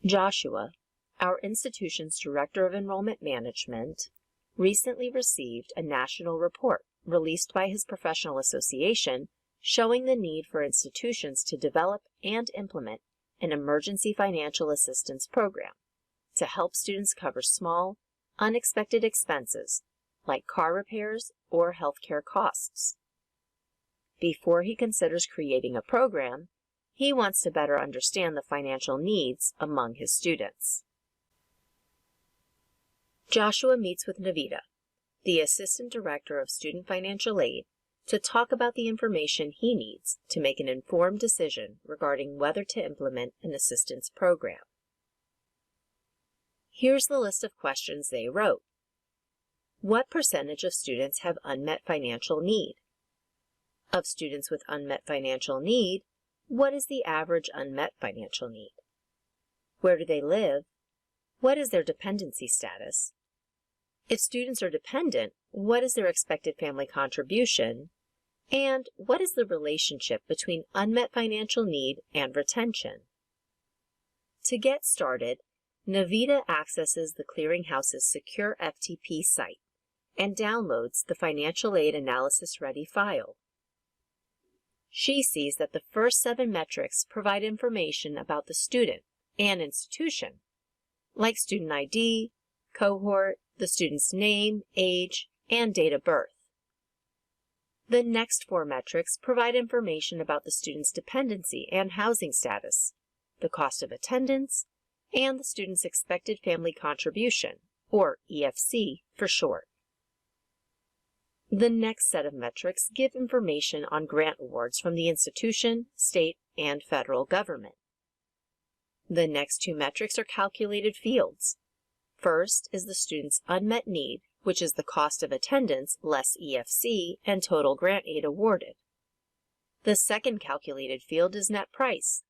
Joshua, our institution's Director of Enrollment Management, recently received a national report released by his professional association showing the need for institutions to develop and implement an emergency financial assistance program to help students cover small, unexpected expenses like car repairs or healthcare costs. Before he considers creating a program, he wants to better understand the financial needs among his students. Joshua meets with Navita, the Assistant Director of Student Financial Aid, to talk about the information he needs to make an informed decision regarding whether to implement an assistance program. Here's the list of questions they wrote. What percentage of students have unmet financial need? Of students with unmet financial need, what is the average unmet financial need? Where do they live? What is their dependency status? If students are dependent, what is their expected family contribution? And what is the relationship between unmet financial need and retention? To get started, Navita accesses the Clearinghouse's secure FTP site and downloads the Financial Aid Analysis Ready file. She sees that the first 7 metrics provide information about the student and institution, like student ID, cohort, the student's name, age, and date of birth. The next 4 metrics provide information about the student's dependency and housing status, the cost of attendance, and the student's expected family contribution, or EFC for short. The next set of metrics give information on grant awards from the institution, state, and federal government. The next 2 metrics are calculated fields. First is the student's unmet need, which is the cost of attendance less EFC and total grant aid awarded. The second calculated field is net price,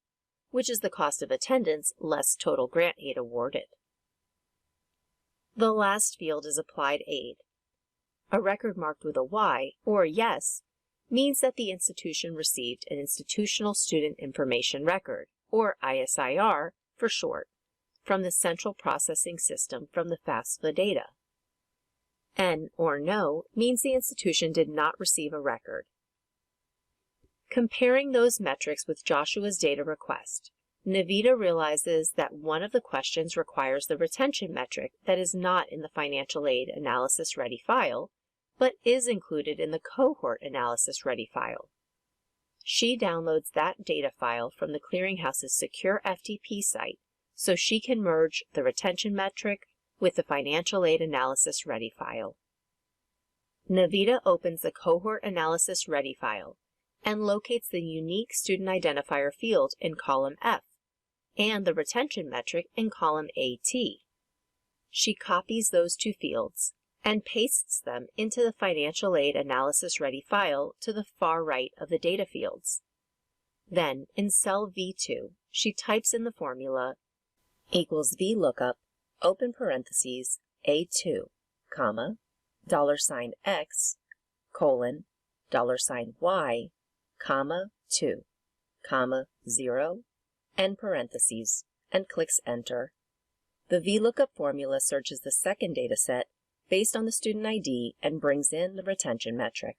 which is the cost of attendance less total grant aid awarded. The last field is applied aid. A record marked with a Y, or yes, means that the institution received an Institutional Student Information Record, or ISIR for short, from the Central Processing System from the FAFSA data. N, or no, means the institution did not receive a record. Comparing those metrics with Joshua's data request, Navita realizes that one of the questions requires the retention metric that is not in the Financial Aid Analysis Ready file, but is included in the Cohort Analysis Ready file. She downloads that data file from the Clearinghouse's secure FTP site so she can merge the retention metric with the Financial Aid Analysis Ready file. Navita opens the Cohort Analysis Ready file and locates the unique student identifier field in column F and the retention metric in column AT. She copies those 2 fields and pastes them into the Financial Aid Analysis Ready file to the far right of the data fields. Then, in cell V2, she types in the formula equals VLOOKUP, open parentheses, A2, comma, $X, colon, $Y, comma, 2, comma, 0, end parentheses, and clicks Enter. The VLOOKUP formula searches the second data set based on the student ID and brings in the retention metric.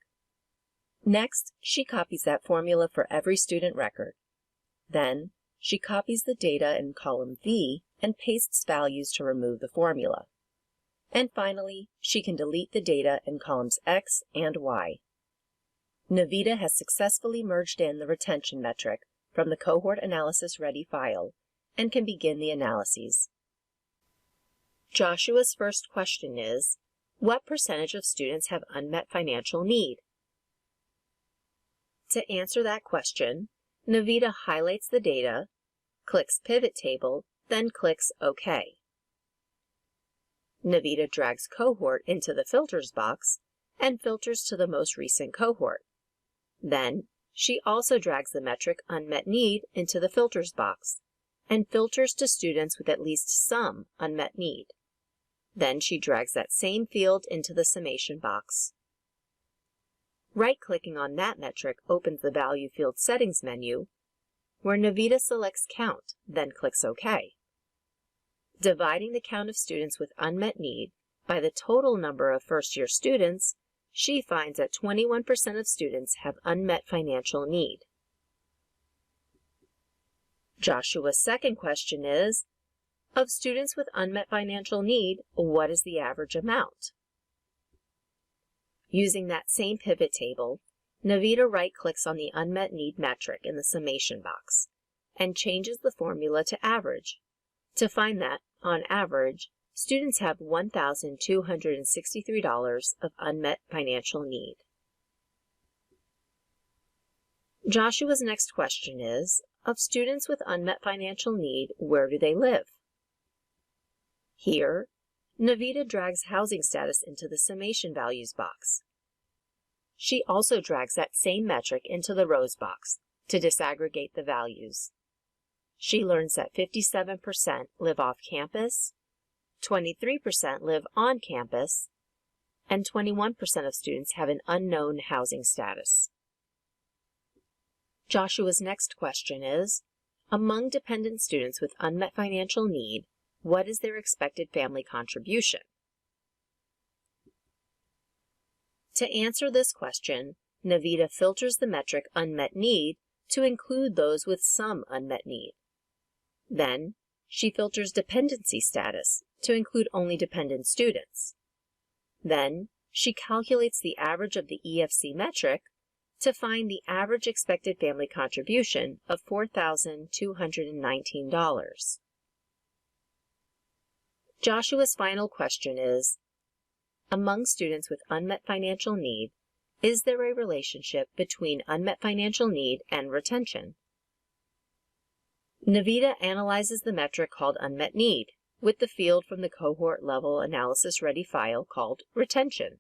Next, she copies that formula for every student record. Then, she copies the data in column V and pastes values to remove the formula. And finally, she can delete the data in columns X and Y. Navita has successfully merged in the retention metric from the Cohort Analysis Ready file and can begin the analyses. Joshua's first question is, what percentage of students have unmet financial need? To answer that question, Navita highlights the data, clicks Pivot Table, then clicks OK. Navita drags Cohort into the Filters box and filters to the most recent cohort. Then, she also drags the metric Unmet Need into the Filters box and filters to students with at least some unmet need. Then she drags that same field into the summation box. Right-clicking on that metric opens the Value Field Settings menu, where Navita selects Count, then clicks OK. Dividing the count of students with unmet need by the total number of first-year students, she finds that 21% of students have unmet financial need. Joshua's second question is, of students with unmet financial need, what is the average amount? Using that same pivot table, Navita right-clicks on the unmet need metric in the summation box and changes the formula to average to find that, on average, students have $1,263 of unmet financial need. Joshua's next question is, of students with unmet financial need, where do they live? Here, Navita drags housing status into the summation values box. She also drags that same metric into the rows box to disaggregate the values. She learns that 57% live off campus, 23% live on campus, and 21% of students have an unknown housing status. Joshua's next question is, among dependent students with unmet financial need, what is their expected family contribution? To answer this question, Navita filters the metric unmet need to include those with some unmet need. Then, she filters dependency status to include only dependent students. Then, she calculates the average of the EFC metric to find the average expected family contribution of $4,219. Joshua's final question is, among students with unmet financial need, is there a relationship between unmet financial need and retention? Navita analyzes the metric called unmet need with the field from the cohort level analysis ready file called retention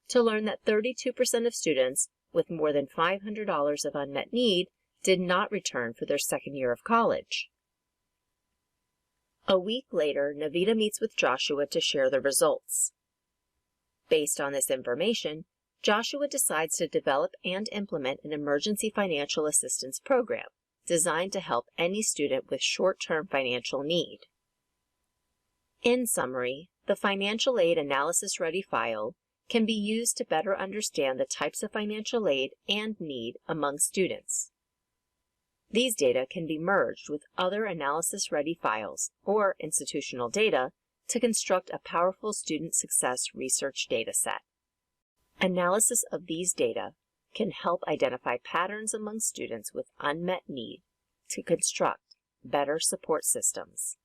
to learn that 32% of students with more than $500 of unmet need did not return for their second year of college. A week later, Navita meets with Joshua to share the results. Based on this information, Joshua decides to develop and implement an emergency financial assistance program designed to help any student with short-term financial need. In summary, the Financial Aid Analysis Ready file can be used to better understand the types of financial aid and need among students. These data can be merged with other analysis-ready files or institutional data to construct a powerful student success research data set. Analysis of these data can help identify patterns among students with unmet need to construct better support systems.